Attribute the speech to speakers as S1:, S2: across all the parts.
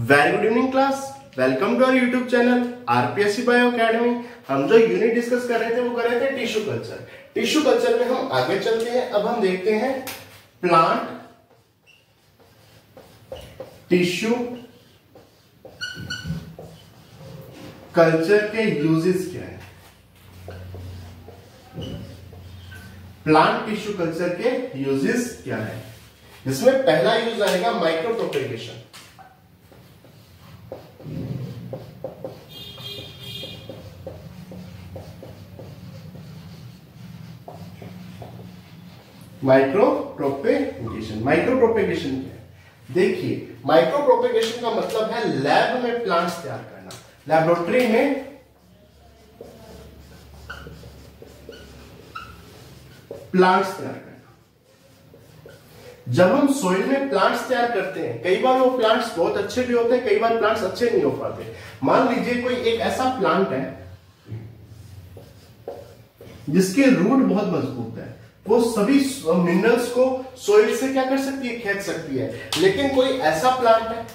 S1: Very good evening class, welcome to our YouTube channel RPSC bio academy. हम जो unit discuss कर रहे थे वो कर रहे थे टिश्यू कल्चर। टिश्यू कल्चर में हम आगे चलते हैं। अब हम देखते हैं प्लांट टिश्यू कल्चर के यूजेस क्या है। प्लांट टिश्यू कल्चर के यूजेस क्या है। इसमें पहला यूज आएगा माइक्रो प्रोपेगेशन। माइक्रो प्रोपेगेशन क्या है? देखिए, माइक्रो प्रोपेगेशन का मतलब है लैब में प्लांट्स तैयार करना, लैबोरेटरी में प्लांट्स तैयार करना। जब हम सोइल में प्लांट्स तैयार करते हैं, कई बार वो प्लांट्स बहुत अच्छे भी होते हैं, कई बार प्लांट्स अच्छे नहीं हो पाते। मान लीजिए कोई एक ऐसा प्लांट है जिसके रूट बहुत मजबूत है, वो सभी मिनरल्स को सोइल से क्या कर सकती है, खींच सकती है। लेकिन कोई ऐसा प्लांट है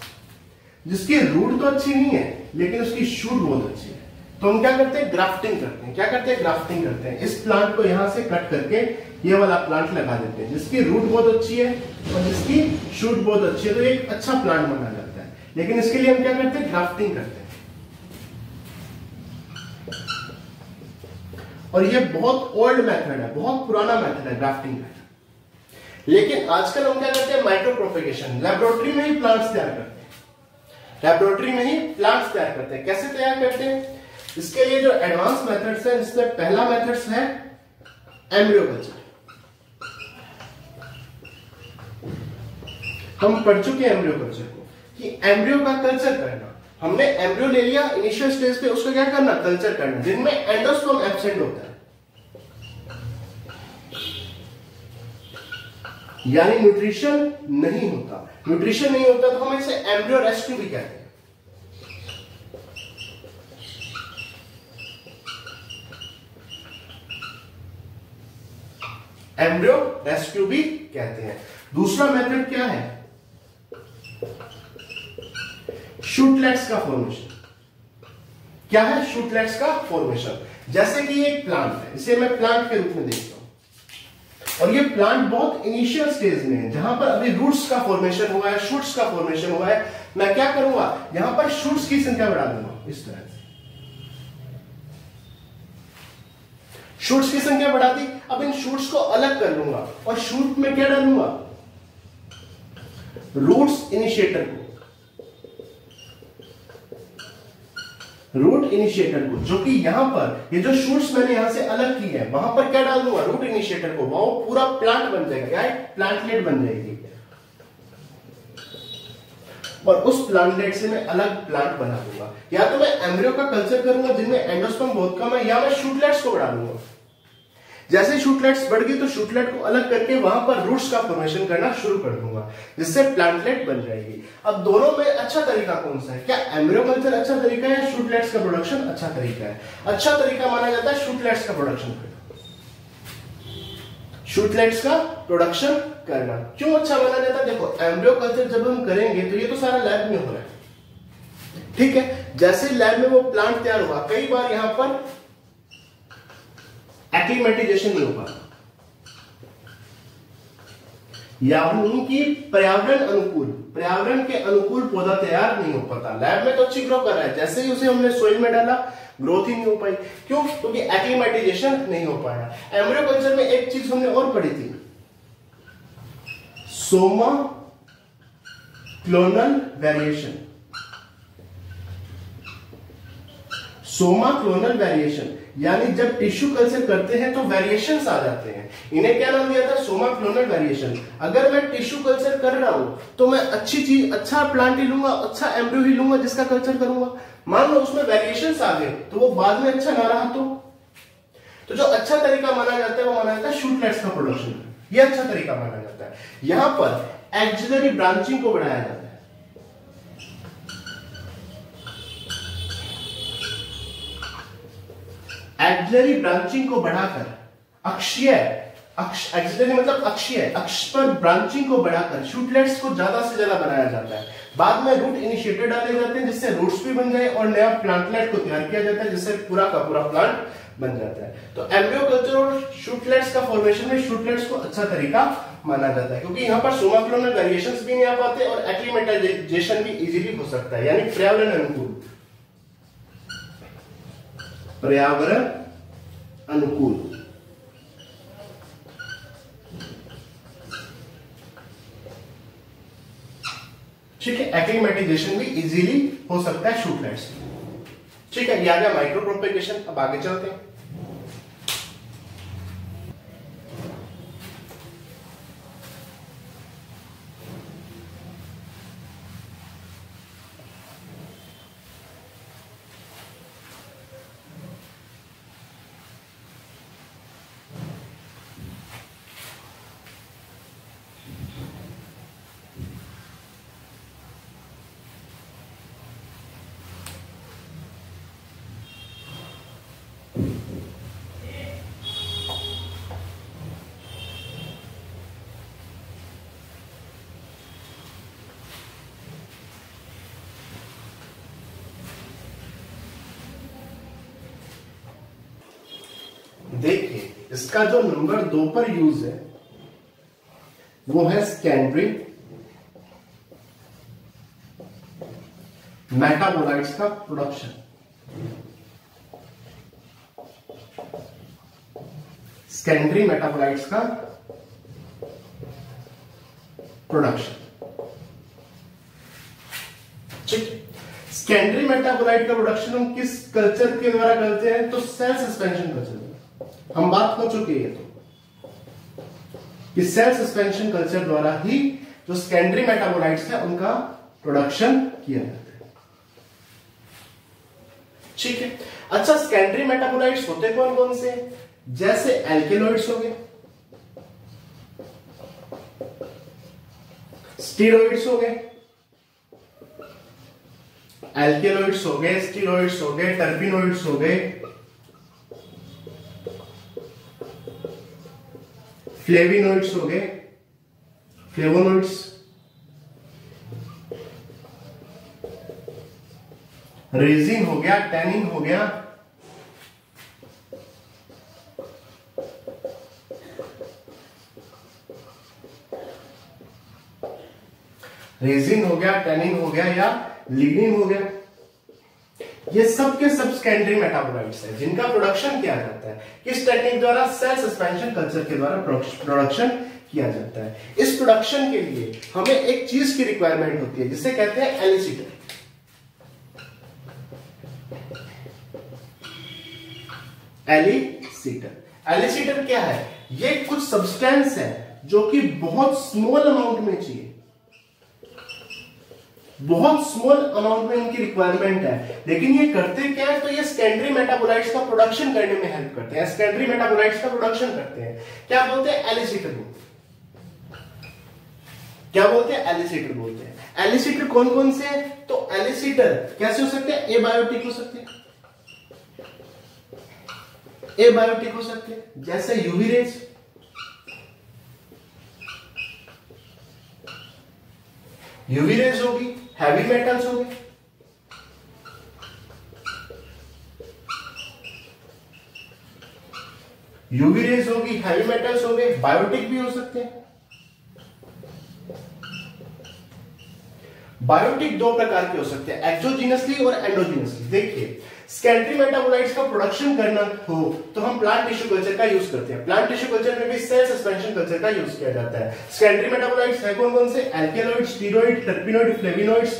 S1: जिसकी रूट तो अच्छी नहीं है लेकिन उसकी शूट बहुत अच्छी है, तो हम क्या करते हैं, ग्राफ्टिंग करते हैं। क्या करते हैं, ग्राफ्टिंग करते हैं। इस प्लांट को यहां से कट करके ये वाला प्लांट लगा देते हैं जिसकी रूट बहुत अच्छी है और जिसकी शूट बहुत अच्छी है, तो एक अच्छा प्लांट माना जाता है। लेकिन इसके लिए हम क्या करते हैं, ग्राफ्टिंग करते हैं। और ये बहुत ओल्ड मेथड है, बहुत पुराना मेथड है ग्राफ्टिंग का। लेकिन आजकल हम क्या करते हैं, माइक्रो प्रोपेगेशन। लेबोरेटरी में ही प्लांट्स तैयार करते हैं, लेबोरेटरी में ही प्लांट्स तैयार करते हैं। कैसे तैयार करते हैं, इसके लिए जो एडवांस मेथड्स है, इसमें पहला मेथड्स है एम्ब्रियो कल्चर। हम पढ़ चुके हैं एम्ब्रियो कल्चर को, कि एम्ब्रियो का कल्चर करना। हमने एम्ब्रियो ले लिया इनिशियल स्टेज पे, उसको क्या करना, कल्चर करना, जिनमें एंडोस्पर्म एब्सेंट होता है, यानी न्यूट्रिशन नहीं होता। न्यूट्रिशन नहीं होता तो हम इसे एम्ब्रियो रेस्क्यू भी कहते हैं। एम्ब्रियो रेस्क्यू भी कहते हैं। दूसरा मेथड क्या है, शूटलेट्स का फॉर्मेशन। क्या है, शूटलेट्स का फॉर्मेशन। जैसे कि ये एक प्लांट है, इसे मैं प्लांट के रूप में देखता हूं, और ये प्लांट बहुत इनिशियल स्टेज में है, जहां पर अभी रूट्स का फॉर्मेशन हुआ है, शूट्स का फॉर्मेशन हुआ है। मैं क्या करूंगा, यहां पर शूट्स की संख्या बढ़ा दूंगा, इस तरह से शूट्स की संख्या बढ़ा दी। अब इन शूट्स को अलग कर लूंगा और शूट में क्या डालूंगा, रूट्स इनिशिएटर को, रूट इनिशिएटर को, जो कि यहां पर ये जो शूट्स मैंने यहां से अलग की है, वहां पर क्या डाल दूंगा, रूट इनिशिएटर को। वो पूरा प्लांट बन जाएगा, क्या है, प्लांटलेट बन जाएगी। और उस प्लांटलेट से मैं अलग प्लांट बना दूंगा। या तो मैं एम्ब्रियो का कल्चर करूंगा जिनमें एंडोस्पर्म बहुत कम है, या मैं शूटलेट्स को बढ़ा दूंगा। जैसे शूटलेट्स बढ़ गई तो शूटलेट को अलग करके वहां पर रूट्स का फॉर्मेशन करना शुरू कर दूंगा, जिससे प्लांटलेट बन जाएगी। अब दोनों में अच्छा तरीका कौन सा है, क्या एम्ब्रियो कल्चर अच्छा तरीका है या शूटलेट्स का प्रोडक्शन अच्छा तरीका है? अच्छा तरीका माना जाता है शूटलेट्स का प्रोडक्शन करना। शूटलेट्स का प्रोडक्शन करना क्यों अच्छा माना जाता है? देखो, एम्ब्रियो कल्चर जब हम करेंगे तो ये तो सारा लैब में हो रहा है, ठीक है। जैसे लैब में वो प्लांट तैयार हुआ, कई बार यहां पर एक्लिमेटाइजेशन नहीं हो पाता, यानी कि पर्यावरण के अनुकूल पौधा तैयार नहीं हो पाता। लैब में तो अच्छी ग्रो कर रहा है, जैसे ही उसे हमने सोइल में डाला ग्रोथ ही नहीं हो पाई। क्यों? क्योंकि एक्लिमेटाइजेशन नहीं हो पाया। एम्ब्रियो कल्चर में एक चीज हमने और पढ़ी थी, Soma clonal variation. Soma clonal variation, यानी जब टिश्यू कल्चर करते हैं तो वेरिएशंस आ जाते हैं। इन्हें क्या नाम दिया था, सोमा क्लोनल वेरिएशन। अगर मैं टिश्यू कल्चर कर रहा हूं तो मैं अच्छी चीज, अच्छा प्लांट ही लूंगा, अच्छा एम्ब्रियो ही लूंगा जिसका कल्चर करूंगा। मान लो उसमें वेरिएशंस आ गए तो वो बाद में अच्छा ना रहा तो जो अच्छा तरीका माना जाता है वो माना जाता है शूटलेट्स का प्रोडक्शन। ये अच्छा तरीका माना जाता है। यहां पर एक्सिलरी ब्रांचिंग को बढ़ाया जाता है। एक्सिलरी ब्रांचिंग को बढ़ाकर अक्षीय एक्सिलरी मतलब अक्षीय, अक्ष पर ब्रांचिंग को बढ़ाकर शूटलेट्स को ज्यादा से ज्यादा बनाया जाता है। बाद में रूट इनिशिएटर डाले जाते हैं जिससे रूट्स भी बन जाए और नया प्लांटलेट को तैयार किया जाता है जिससे पूरा का पूरा प्लांट बन जाता है। तो एम्ब्रियो कल्चर और शूटलेट्स का फॉर्मेशन में शूटलेट्स को अच्छा तरीका माना जाता है क्योंकि यहाँ पर सोमा क्लोनल वेरिएशंस भी नहीं आ पाते और एक्लिमेटाइजेशन भी इजीली हो सकता है, यानी पर्यावरण अनुकूल, पर्यावरण अनुकूल। ठीक है, एक्लिमेटाइजेशन भी इजीली हो सकता है शूटलेट्स। ठीक है, ये आ गया माइक्रो प्रोपेगेशन। अब आगे चलते हैं। देखिए, इसका जो नंबर 2 पर यूज है वो है सेकेंडरी मेटाबोलाइट्स का प्रोडक्शन। सेकेंडरी मेटाबोलाइट्स का प्रोडक्शन। ठीक, सेकेंडरी मेटाबोलाइट का प्रोडक्शन हम किस कल्चर के द्वारा करते हैं? तो सेल सस्पेंशन कल्चर। हम बात हो चुकी है तो कि सेल सस्पेंशन कल्चर द्वारा ही जो सेकेंडरी मेटाबोलाइट्स है उनका प्रोडक्शन किया जाता है। ठीक है, अच्छा, सेकेंडरी मेटाबोलाइट्स होते कौन कौन से? जैसे एल्केलॉइड्स हो गए, स्टीरॉइड्स हो गए, एल्केलॉइड्स हो गए, स्टीरॉइड्स हो गए, टर्पिनोइड्स हो गए, फ्लेविनोइड्स हो गए, फ्लेवोनोइड्स, रेजिन हो गया, टैनिन हो गया, रेजिन हो गया, टैनिन हो गया या लिग्निन हो गया। ये सब के सब सेकेंडरी मेटाबोलाइट्स है जिनका प्रोडक्शन किया जाता है किस टेक्निक द्वारा? सेल सस्पेंशन कल्चर के द्वारा प्रोडक्शन किया जाता है। इस प्रोडक्शन के लिए हमें एक चीज की रिक्वायरमेंट होती है जिसे कहते हैं एलिसिटर। एलिसिटर, एलिसिटर क्या है? ये कुछ सब्सटेंस है जो कि बहुत स्मॉल अमाउंट में चाहिए, बहुत स्मॉल अमाउंट में उनकी रिक्वायरमेंट है, लेकिन ये करते क्या है? तो ये सेकेंडरी मेटाबोलाइट्स का प्रोडक्शन करने में हेल्प करते हैं, सेकेंडरी मेटाबोलाइट्स का प्रोडक्शन करते हैं। क्या बोलते हैं? एलिसिटर बोलते हैं। क्या बोलते हैं? एलिसिटर बोलते हैं। एलिसिटर कौन कौन से हैं? तो एलिसिटर कैसे हो सकते हैं? एबायोटिक हो सकते हैं, एबायोटिक हो सकते हैं, जैसे यूवी रेज, यूवी रेज होगी, हैवी मेटल्स हो गए, यूवी रेज होगी, हैवी मेटल्स हो गए, बायोटिक भी हो सकते हैं। बायोटिक दो प्रकार के हो सकते हैं, एक्सोजीनसली और एंडोजीनसली। देखिए, सेकेंडरी मेटाबोलाइट्स का प्रोडक्शन करना हो तो हम प्लांट टिश्यू कल्चर का यूज करते हैं। प्लांट टिश्यू कल्चर में भी सेल सस्पेंशन कल्चर का यूज किया जाता है। सेकेंडरी मेटाबोलाइट्स है कौन कौन से? Alkaloid, steroid, terpenoid, फ्लेविनॉइड्स,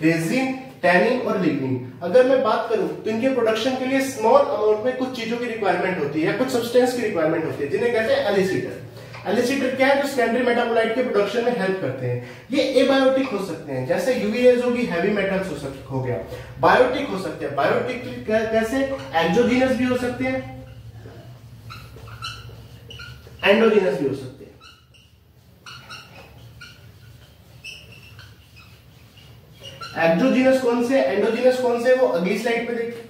S1: resin, tannin और लिग्निन। अगर मैं बात करूं तो इनके प्रोडक्शन के लिए स्मॉल अमाउंट में कुछ चीजों की रिक्वायरमेंट होती है, कुछ सब्सटेंस की रिक्वायरमेंट होती है जिन्हें कहते हैं एलिसिटर। एलिसिटर क्या है? जो सेकेंडरी मेटाबोलाइट के प्रोडक्शन में हेल्प करते हैं। ये एबायोटिक हो सकते हैं, जैसे यूवी रेज होगी, हैवी मेटल्स हो गया। बायोटिक हो सकते हैं, बायोटिक कैसे? एक्सोजीनस भी हो सकते हैं, एंडोजीनस भी हो सकते हैं। एक्सोजीनस कौन से, एंडोजीनस कौन से, वो अगली स्लाइड पे देखिए।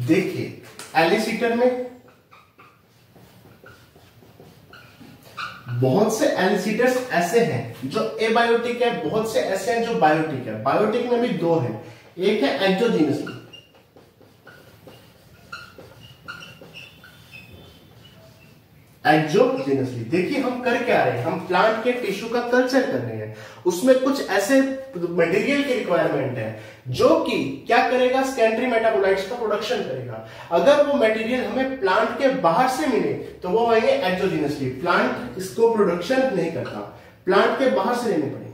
S1: देखिए एलिसिटर में बहुत से एलिसिटर्स ऐसे हैं जो एबायोटिक है, बहुत से ऐसे हैं जो बायोटिक है। बायोटिक में भी दो हैं, एक है एक्सोजीनसली, एक्सोजीनसली। देखिए हम कर क्या रहे हैं, हम प्लांट के टिश्यू का कल्चर कर रहे हैं, उसमें कुछ ऐसे मटेरियल की रिक्वायरमेंट है जो कि क्या करेगा, सेकेंडरी मेटाबोलाइट्स का प्रोडक्शन करेगा। अगर वो मटेरियल हमें प्लांट के बाहर से मिले तो वो आएंगे एक्सोजीनसली, प्लांट इसको प्रोडक्शन नहीं करता, प्लांट के बाहर से लेने पड़ेंगे,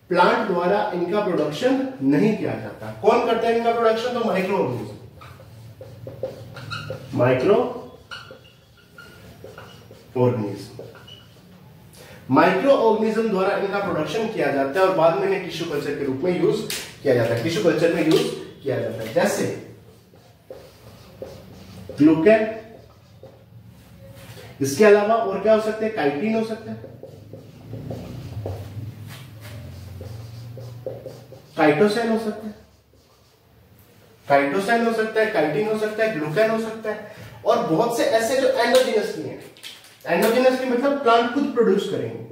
S1: प्लांट द्वारा इनका प्रोडक्शन नहीं किया जाता। कौन करता है इनका प्रोडक्शन, तो micro organism, micro organism, micro organism द्वारा इनका प्रोडक्शन किया जाता है और बाद में इन्हें टिश्यू कल्चर के रूप में यूज किया जाता है, टिश्यू कल्चर में यूज किया जाता है। जैसे ग्लूकेन, इसके अलावा और क्या हो सकते हैं, काइटिन हो सकता है, काइटोसैन हो सकता है, काइटोसैन हो सकता है, काइटिन हो सकता है, ग्लूकेन हो सकता है, और बहुत से ऐसे जो एंडोजीनसली हैं। एंडोजीनसली मतलब प्लांट खुद प्रोड्यूस करेंगे।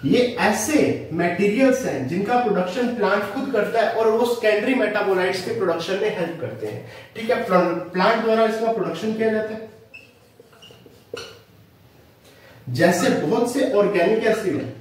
S1: ये ऐसे मटेरियल्स हैं जिनका प्रोडक्शन प्लांट खुद करता है और वो सेकेंडरी मेटाबोलाइट्स के प्रोडक्शन में हेल्प करते हैं। ठीक है, प्लांट द्वारा इसका प्रोडक्शन किया जाता है। जैसे बहुत से ऑर्गेनिक एसिड है,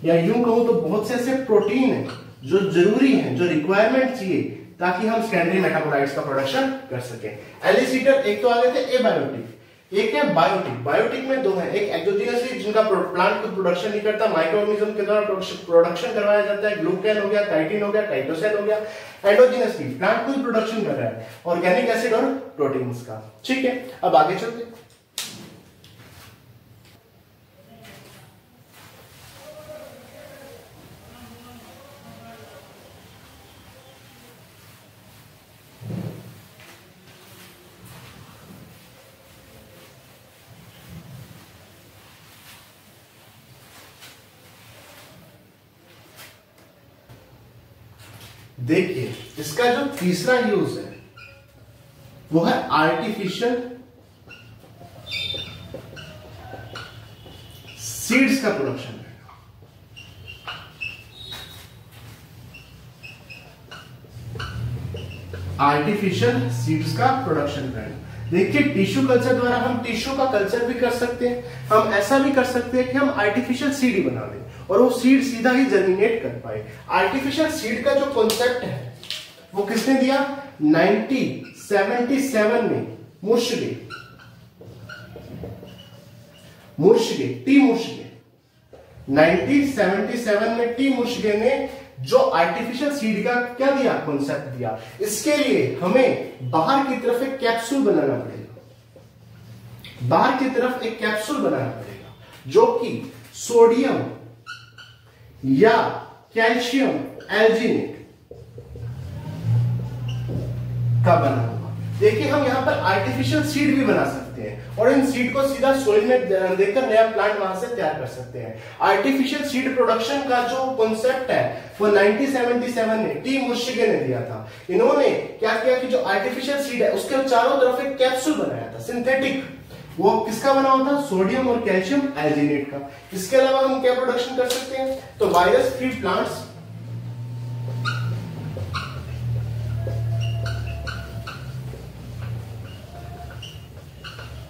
S1: या यूं कहूं तो बहुत से ऐसे प्रोटीन है जो जरूरी है, जो रिक्वायरमेंट चाहिए ताकि हम सेकेंडरी मेटाबोलाइट्स का प्रोडक्शन कर सके। एलिसिटर एक तो आ गए थे एबायोटिक, एक है बायोटिक। बायोटिक में दो है, एक एक्सोजीनसली जिनका प्लांट खुद प्रोडक्शन नहीं करता, माइक्रो ऑर्गेनिज्म के द्वारा प्रोडक्शन करवाया जाता है, ग्लूकेन हो गया, काइटिन हो गया, काइटोसैन हो गया। एंडोजीनसली प्लांट खुद प्रोडक्शन कर रहा है, ऑर्गेनिक एसिड और प्रोटीन्स का। ठीक है, अब आगे चलते हैं। देखिए इसका जो तीसरा यूज है वो है आर्टिफिशियल सीड्स का प्रोडक्शन। आर्टिफिशियल सीड्स का प्रोडक्शन करना। देखिए टिश्यू कल्चर द्वारा हम टिश्यू का कल्चर भी कर सकते हैं, हम ऐसा भी कर सकते हैं कि हम आर्टिफिशियल सीड ही बना दें और वो सीड सीधा ही जर्मिनेट कर पाए। आर्टिफिशियल सीड का जो कॉन्सेप्ट है वो किसने दिया, 1977 में मुर्शगे, टी मुर्शगे 1977 में टी मुर्शगे ने जो आर्टिफिशियल सीड का क्या दिया, कॉन्सेप्ट दिया। इसके लिए हमें बाहर की तरफ एक कैप्सूल बनाना पड़ेगा, बाहर की तरफ एक कैप्सूल बनाना पड़ेगा जो कि सोडियम या कैल्शियम एल्जीनेट का बना होगा। देखिए हम यहां पर आर्टिफिशियल सीड भी बना सकते हैं और इन सीड को सीधा सोइल में देकर नया प्लांट वहां से तैयार कर सकते हैं। आर्टिफिशियल सीड प्रोडक्शन का जो कॉन्सेप्ट है वो 1977 में टी मुर्शिगे ने दिया था। इन्होंने क्या किया कि जो आर्टिफिशियल सीड है उसके चारों तरफ एक कैप्सूल बनाया था सिंथेटिक, वो किसका बना हुआ था, सोडियम और कैल्शियम एल्जीनेट का। इसके अलावा हम क्या प्रोडक्शन कर सकते हैं, तो वायरस फ्री प्लांट्स,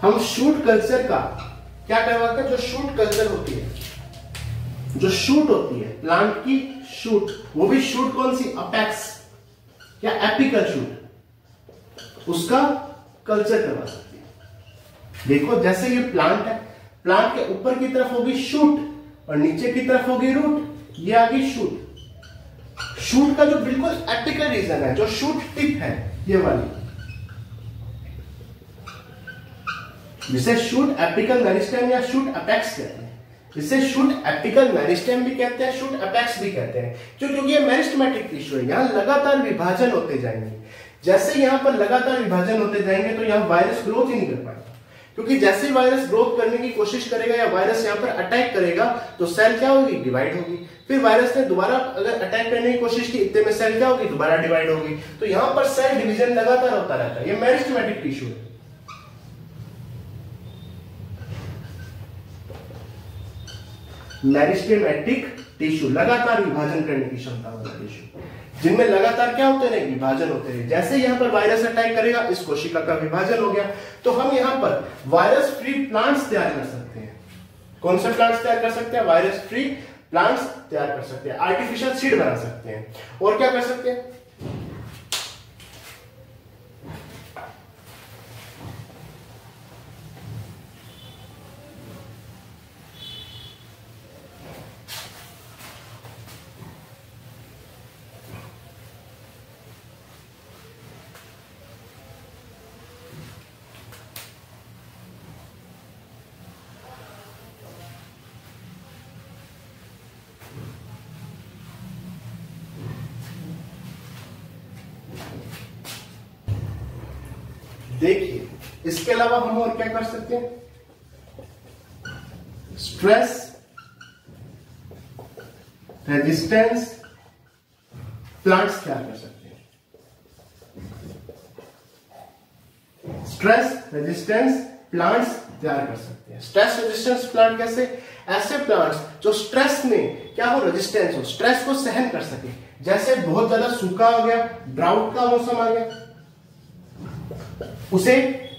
S1: हम शूट कल्चर का क्या करवाते हैं, जो शूट कल्चर होती है, जो शूट होती है प्लांट की शूट, वो भी शूट कौन सी, अपेक्स या एपिकल शूट, उसका कल्चर करवा सकते हैं। देखो जैसे ये प्लांट है, प्लांट के ऊपर की तरफ होगी शूट और नीचे की तरफ होगी रूट, ये आ गई शूट। शूट का जो बिल्कुल एपिकल रीजन है, जो शूट टिप है ये वाली, जिसे शूट एपिकल मेरिस्टेम या शूट अपेक्स कहते हैं। इसे शूट एपिकल मेरिस्टेम भी कहते हैं, शूट अपेक्स भी कहते हैं। क्योंकि ये मेरिस्टेमेटिक टिश्यू है, यहां लगातार विभाजन होते जाएंगे। जैसे यहां पर लगातार विभाजन होते जाएंगे तो यहां वायरस ग्रोथ ही नहीं कर पाएगा, क्योंकि जैसे ही वायरस ग्रोथ करने की कोशिश करेगा या वायरस यहाँ पर अटैक करेगा तो सेल क्या होगी, डिवाइड होगी। फिर वायरस ने दोबारा अगर अटैक करने की कोशिश की, इतने में सेल क्या होगी, दोबारा डिवाइड होगी। तो यहाँ पर सेल डिवीजन लगातार होता रहता है। ये मेरिस्टेमेटिक टिश्यू है। मेरिस्टेमेटिक टिश्यू लगातार विभाजन करने की क्षमता वाला टिश्यू, जिनमें लगातार क्या होते रहे, विभाजन होते रहे। जैसे यहाँ पर वायरस अटैक करेगा, इस कोशिका का विभाजन हो गया। तो हम यहाँ पर वायरस फ्री प्लांट्स तैयार कर सकते हैं। कौन से प्लांट्स तैयार कर सकते हैं, वायरस फ्री प्लांट्स तैयार कर सकते हैं। आर्टिफिशियल सीड बना सकते हैं। और क्या कर सकते हैं, देखिए इसके अलावा हम और क्या कर सकते हैं, स्ट्रेस रेजिस्टेंस प्लांट्स तैयार कर सकते हैं। स्ट्रेस रेजिस्टेंस प्लांट्स तैयार कर सकते हैं। स्ट्रेस रेजिस्टेंस प्लांट कैसे, ऐसे प्लांट्स जो स्ट्रेस में क्या हो, रेजिस्टेंस हो, स्ट्रेस को सहन कर सके। जैसे बहुत ज्यादा सूखा आ गया, ड्राउट का मौसम आ गया, उसे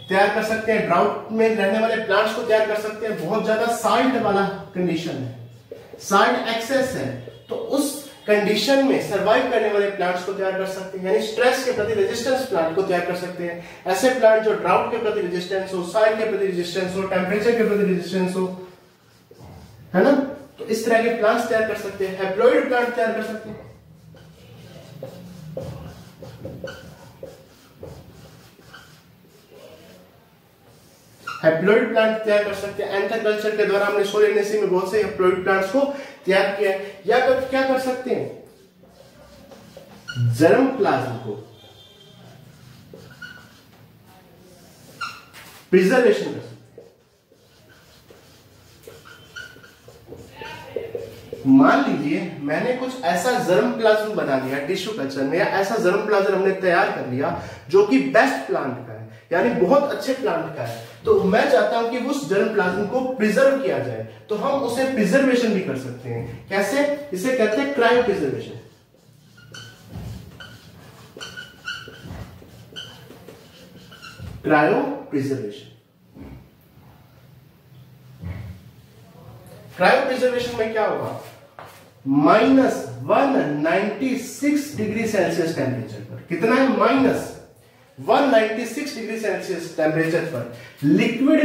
S1: तैयार कर सकते हैं। ड्राउट में रहने वाले प्लांट्स को तैयार कर सकते हैं। बहुत ज्यादा साल्ट वाला कंडीशन है, साल्ट एक्सेस है, तो उस कंडीशन में सरवाइव करने वाले प्लांट्स को तैयार कर सकते हैं। यानी स्ट्रेस के प्रति रेजिस्टेंस प्लांट को तैयार कर सकते हैं। ऐसे प्लांट जो ड्राउट के प्रति रेजिस्टेंस हो, साल्ट के प्रति रेजिस्टेंस हो, टेम्परेचर के प्रति रेजिस्टेंस हो, है ना। तो इस तरह के प्लांट्स तैयार कर सकते हैं। हैप्लॉइड प्लांट तैयार कर सकते हैं। हैप्लॉइड प्लांट तैयार कर सकते हैं। एंथर कल्चर के द्वारा हमने सोलेनेसी में बहुत से हैप्लॉइड प्लांट्स को तैयार किया है। या क्या कर सकते हैं, जर्म प्लाज्म को प्रिजर्वेशन कर सकते हैं। मान लीजिए मैंने कुछ ऐसा जर्म प्लाज्म बना दिया टिश्यू कल्चर में, या ऐसा जर्म प्लाज्म हमने तैयार कर लिया जो कि बेस्ट प्लांट का है, यानी बहुत अच्छे प्लांट का है। तो मैं चाहता हूं कि उस जर्म प्लाज्म को प्रिजर्व किया जाए, तो हम उसे प्रिजर्वेशन भी कर सकते हैं। कैसे, इसे कहते हैं cryo preservation. Cryo preservation. Cryo preservation में क्या होगा, -196 डिग्री सेल्सियस टेम्परेचर पर, कितना है, -196 डिग्री सेल्सियस टेम्परेचर पर लिक्विड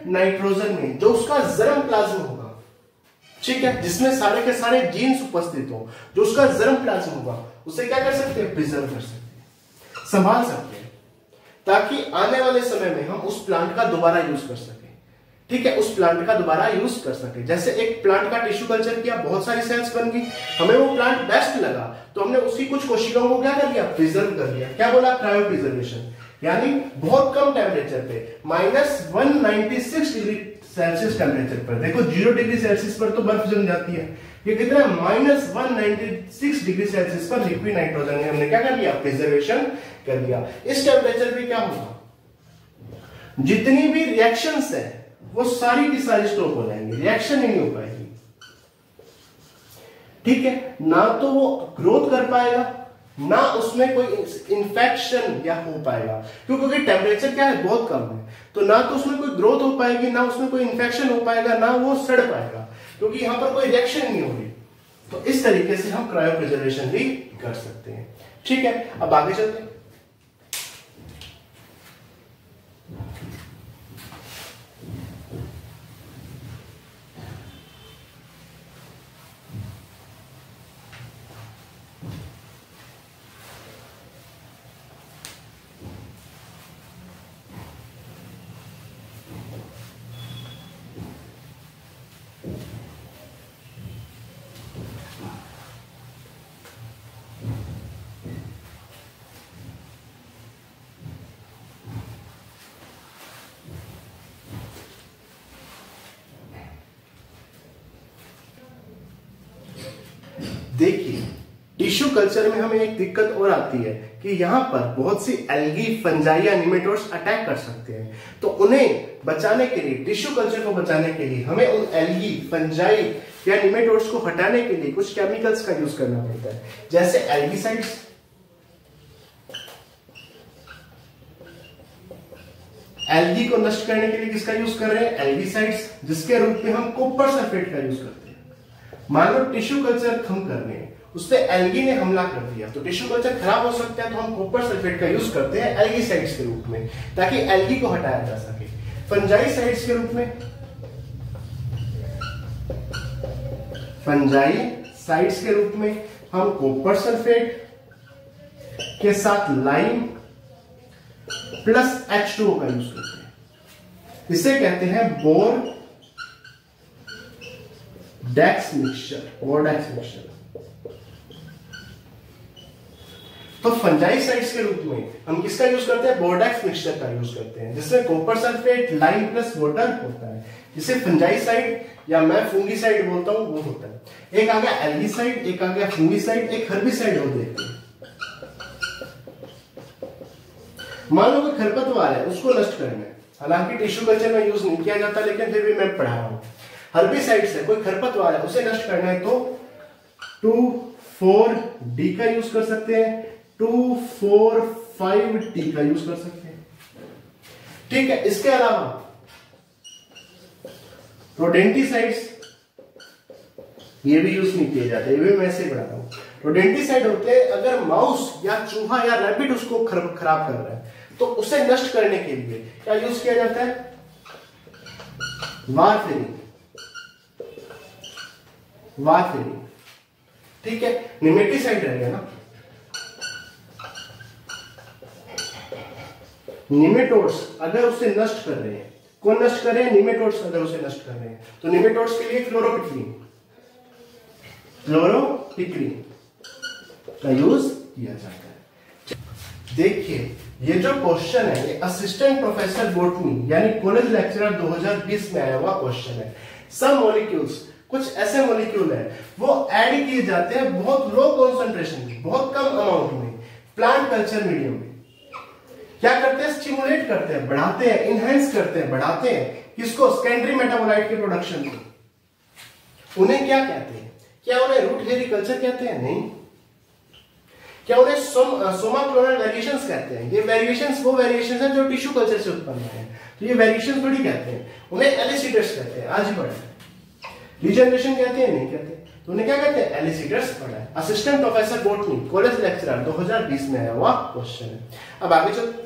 S1: नाइट्रोजन में जो उसका जर्म प्लाज्म होगा, ठीक है, जिसमें सारे के सारे जीन्स उपस्थित हो, जो उसका जर्म प्लाज्म होगा, उसे क्या कर सकते हैं, प्रिजर्व कर सकते हैं, संभाल सकते हैं, ताकि आने वाले समय में हम उस प्लांट का दोबारा यूज कर सके। ठीक है, उस प्लांट का दोबारा यूज कर सके। जैसे एक प्लांट का टिश्यू कल्चर किया, बहुत सारी सेल्स बन गई, हमें वो प्लांट बेस्ट लगा, तो हमने उसकी कुछ कोशिकाओं को क्या कर लिया, प्रिजर्व कर लिया। क्या बोला, क्रायो प्रिजर्वेशन। यानी बहुत कम टेम्परेचर पे, -196 डिग्री सेल्सियस टेम्परेचर पर, देखो 0 डिग्री सेल्सियस पर तो बर्फ जम जाती है, ये कितना है, -196 डिग्री सेल्सियस पर लिक्विड नाइट्रोजन में हमने क्या कर लिया, प्रिजर्वेशन कर लिया। इस टेम्परेचर पे क्या होगा, जितनी भी रिएक्शंस है वो सारी की सारी स्टॉप हो जाएंगी, रिएक्शन ही नहीं हो पाएगी। ठीक है, ना तो वो ग्रोथ कर पाएगा, ना उसमें कोई इंफेक्शन या हो पाएगा, क्योंकि टेम्परेचर क्या है, बहुत कम है, तो ना तो उसमें कोई ग्रोथ हो पाएगी, ना उसमें कोई इंफेक्शन हो पाएगा, ना वो सड़ पाएगा, क्योंकि यहां पर कोई रिएक्शन नहीं होगी। तो इस तरीके से हम क्रायो प्रिजर्वेशन भी कर सकते हैं। ठीक है, अब आगे चलते हैं। कल्चर में हमें एक दिक्कत और आती है कि यहाँ पर बहुत सी एल्गी, फंजाई या निमेटोड्स अटैक कर सकते हैं। तो उन्हें बचाने के लिए, टिश्यू कल्चर को बचाने के लिए हमें उन एल्गी, फंजाई या निमेटोड्स को हटाने के लिए कुछ केमिकल्स का यूज करना पड़ता है, जैसे एल्गीसाइड्स, एल्गी को नष्ट करने के लिए किसका यूज कर रहे हैं, एल्गीसाइड्स, जिसके रूप में हम कॉपर सल्फेट का यूज करते हैं। मान लो टिश्यू कल्चर हम कर रहे हैं, उस पे एल्गी ने हमला कर दिया, तो टिश्यू कल्चर खराब हो सकता है, तो हम कॉपर सल्फेट का यूज करते हैं एल्गीसाइड्स के रूप में, ताकि एल्गी को हटाया जा सके। फंजाइसाइड्स के रूप में, फंजाइसाइड्स के रूप में हम कॉपर सल्फेट के साथ लाइम प्लस H2O का यूज करते हैं। इसे कहते हैं बोरडेक्स मिक्सचर, बोरडेक्स मिक्सचर। तो फंजाइसाइड्स के रूप में हम किसका यूज करते हैं, बोरडेक्स मिक्सचर का यूज करते हैं, जिसमें copper sulphate, lime plus water होता है। जिसे फंजाइसाइड या मैं फंगिसाइड बोलता हूं वो होता है। एक आ गया एल्गीसाइड, एक आ गया फंगिसाइड, एक हर्बिसाइड हो देते हैं। मान लो कि खरपतवार है, उसको नष्ट करना है, हालांकि टिश्यू कल्चर में यूज नहीं किया जाता, लेकिन फिर भी मैं पढ़ा रहा हूं। हर्बिसाइड्स है, कोई खरपतवार है, उसे नष्ट करना है तो 2,4-D का यूज कर सकते हैं, 2,4,5-T का यूज कर सकते हैं। ठीक है, इसके अलावा रोडेंटिसाइड्स ये भी यूज नहीं किए जाते, ये भी मैं ऐसे ही पढ़ाता हूं। रोडेंटिसाइड होते हैं अगर माउस या चूहा या रैबिट उसको खराब कर रहा है, तो उसे नष्ट करने के लिए क्या यूज किया जाता है, वारफेरिन, वारफेरिन। ठीक है, निमेटिसाइड रहेगा ना, निमेटोड्स अगर उसे नष्ट कर रहे हैं, कौन नष्ट कर रहे हैं, निमेटोड्स अगर उसे नष्ट कर रहे हैं, तो निमेटोड्स के लिए फ्लोरोपिक्रीन, फ्लोरोपिक्रीन का यूज किया जाता है। देखिए ये जो क्वेश्चन है, ये असिस्टेंट प्रोफेसर बॉटनी यानी कॉलेज लेक्चरर 2020 में आया हुआ क्वेश्चन है। सम मॉलिक्यूल्स, कुछ ऐसे मॉलिक्यूल है वो ऐड किए जाते हैं बहुत लो कॉन्सेंट्रेशन में, बहुत कम अमाउंट में, प्लांट कल्चर मीडियम में। क्या करते हैं, स्टिमुलेट करते हैं, बढ़ाते हैं, इनहेंस करते हैं, बढ़ाते हैं किसको, सेकेंडरी मेटाबोलाइट के प्रोडक्शन को। उन्हें क्या कहते हैं, क्या उन्हें रूट हेयरी कल्चर कहते हैं, नहीं। क्या उन्हें सोमा क्लोनल वेरिएशंस कहते हैं, ये वेरिएशंस वो वेरिएशंस हैं जो टिश्यू कल्चर से उत्पन्न होते हैं, तो ये वेरिएशंस थोड़ी कहते हैं। उन्हें एलिसिटर्स कहते हैं, आज ही पढ़ा है। रीजनरेशन कहते हैं, नहीं कहते, तो उन्हें क्या कहते हैं, एलिसिटर्स पढ़ा है। Assistant professor botany college lecturer 2020 में आया हुआ क्वेश्चन है। अब आगे चलते,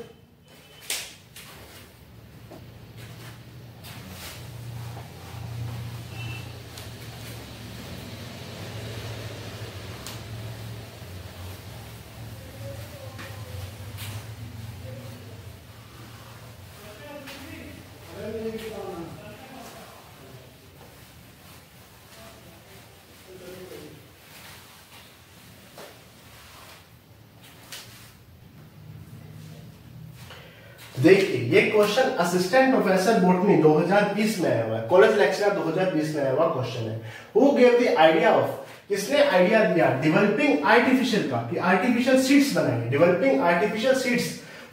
S1: देखिए ये क्वेश्चन असिस्टेंट प्रोफेसर बॉटनी 2020 में आया हुआ है, कॉलेज लेक्चरर 2020 में आया हुआ क्वेश्चन है। Who gave the idea of, किसने आइडिया दिया डेवलपिंग आर्टिफिशियल का, कि आर्टिफिशियल सीड्स बनाएंगे, developing artificial seeds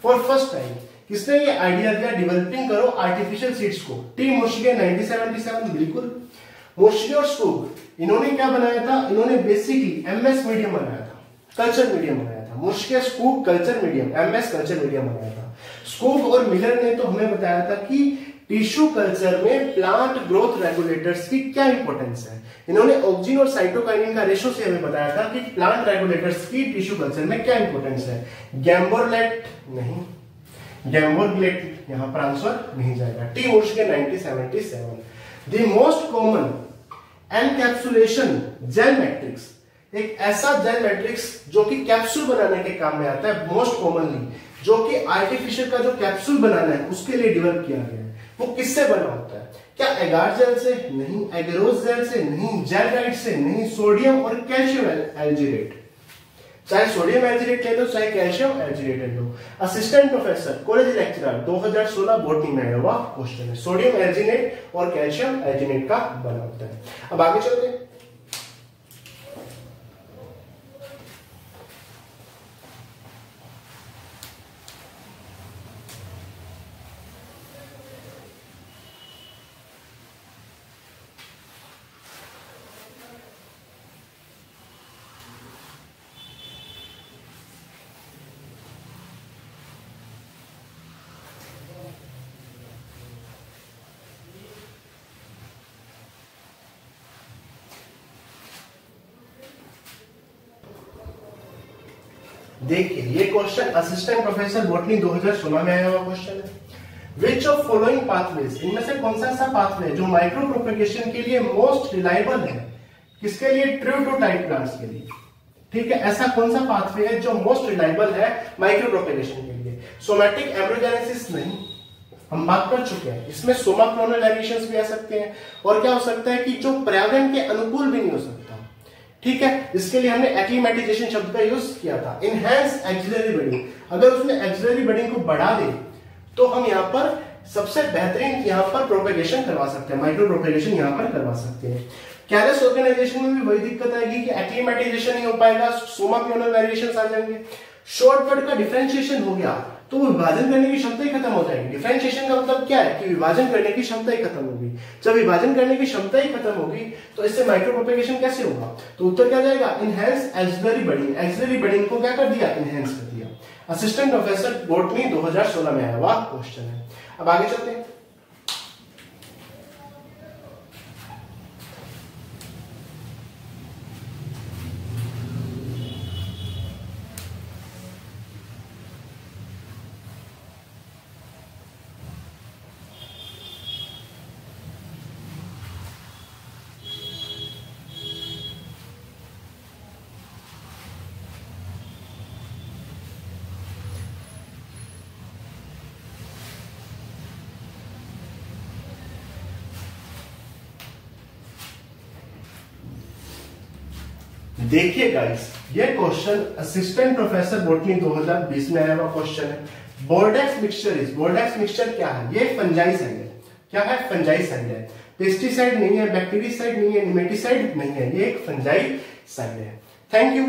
S1: for first time. किसने ये आइडिया दिया डेवलपिंग करो आर्टिफिशियल सीड्स को, टी मोर्शिगे 1977, बिल्कुल मोर्शिगे और स्कूग। इन्होंने क्या बनाया था, इन्होंने बेसिकली एमएस मीडियम बनाया था, कल्चर मीडियम बनाया था। Murashige, Skoog culture medium, MS culture medium बनाया था। स्कूग और मिलर ने तो हमें बताया था कि टिश्यू कल्चर में प्लांट ग्रोथ रेगुलेटर्स की क्या इंपॉर्टेंस है। इन्होंने ऑक्सिन और साइटोकाइनिन का रेशो से हमें बताया था कि प्लांट रेगुलेटर्स की टिश्यू कल्चर में क्या इंपॉर्टेंस है। गैम्बोरलेट नहीं, गैम्बोरलेट यहां पर आंसर नहीं जाएगा। T Murashige 1977। The most common encapsulation gel matrix, एक ऐसा जेल मैट्रिक्स जो कि कैप्सूल बनाने के काम में आता है, मोस्ट कॉमनली जो कि आर्टिफिशियल का जो कैप्सूल बनाना है उसके लिए डेवलप किया गया है, वो किससे बना होता है? क्या एगार जेल से? नहीं। एगरोस जेल से? नहीं। जेलराइट से? नहीं। सोडियम और कैल्शियम एल्जिरेट, चाहे सोडियम एल्जिरेट ले लो चाहे कैल्शियम एल्जिरेट ले लो। Assistant professor college lecturer 2016 botany में आया हुआ क्वेश्चन है। सोडियम एल्जिनेट और कैल्शियम एल्जिनेट का बना होता है। अब आगे चलते हैं। देखिए ये क्वेश्चन असिस्टेंट प्रोफेसर बॉटनी 2016 में आया हुआ क्वेश्चन है। विच ऑफ फॉलोइंग पाथवेज, इनमें से कौन सा ऐसा पाथवे जो माइक्रो प्रोपेगेशन के लिए मोस्ट रिलायबल है, किसके लिए, ट्रू टू टाइप प्लांट्स के लिए, ठीक है, ऐसा कौन सा पाथवे है जो मोस्ट रिलायबल है माइक्रो प्रोपेगेशन के लिए। सोमैटिक एम्ब्रोजेनेसिस नहीं, हम बात कर चुके हैं, इसमें सोमा क्लोनल वेरिएशंस भी आ सकते हैं, और क्या हो सकता है कि जो पर्यावरण के अनुकूल भी नहीं हो सकता, ठीक है, इसके लिए हमने एक्लिमेटाइजेशन शब्द का यूज किया था। इनहैंस एक्सिलरी बडिंग, अगर उसमें एक्सिलरी बडिंग को बढ़ा दे तो हम यहाँ पर सबसे बेहतरीन यहाँ पर प्रोपेगेशन करवा सकते हैं, माइक्रो प्रोपेगेशन यहाँ पर करवा सकते हैं। कैलस ऑर्गेनाइजेशन में भी वही दिक्कत आएगी कि एक्लिमेटाइजेशन नहीं हो पाएगा, सोमा क्लोनल वेरिएशंस आ जाएंगे। शॉर्ट वर्ड का डिफरेंशिएशन हो गया तो विभाजन करने की क्षमता ही खत्म हो जाएगी। डिफरेंशिएशन का मतलब क्या है कि विभाजन करने की क्षमता ही खत्म होगी। जब विभाजन करने की क्षमता ही खत्म होगी तो इससे माइक्रो प्रोपेगेशन कैसे होगा, तो उत्तर क्या जाएगा, enhance axillary budding. Axillary budding को क्या कर दिया, इनहैंस कर दिया। असिस्टेंट प्रोफेसर बॉटनी 2016 में आया हुआ क्वेश्चन है। अब आगे चलते हैं। देखिए गाइस, ये क्वेश्चन असिस्टेंट प्रोफेसर बॉटनी 2020 में आया हुआ क्वेश्चन है। Bordeaux mixture is, Bordeaux mixture क्या है, ये फंजाइसाइड है। क्या है, फंजाइसाइड है। पेस्टिसाइड नहीं है, बैक्टीरियासाइड नहीं है, निमेटिसाइड नहीं है, ये एक फंजाइसाइड है। Thank you.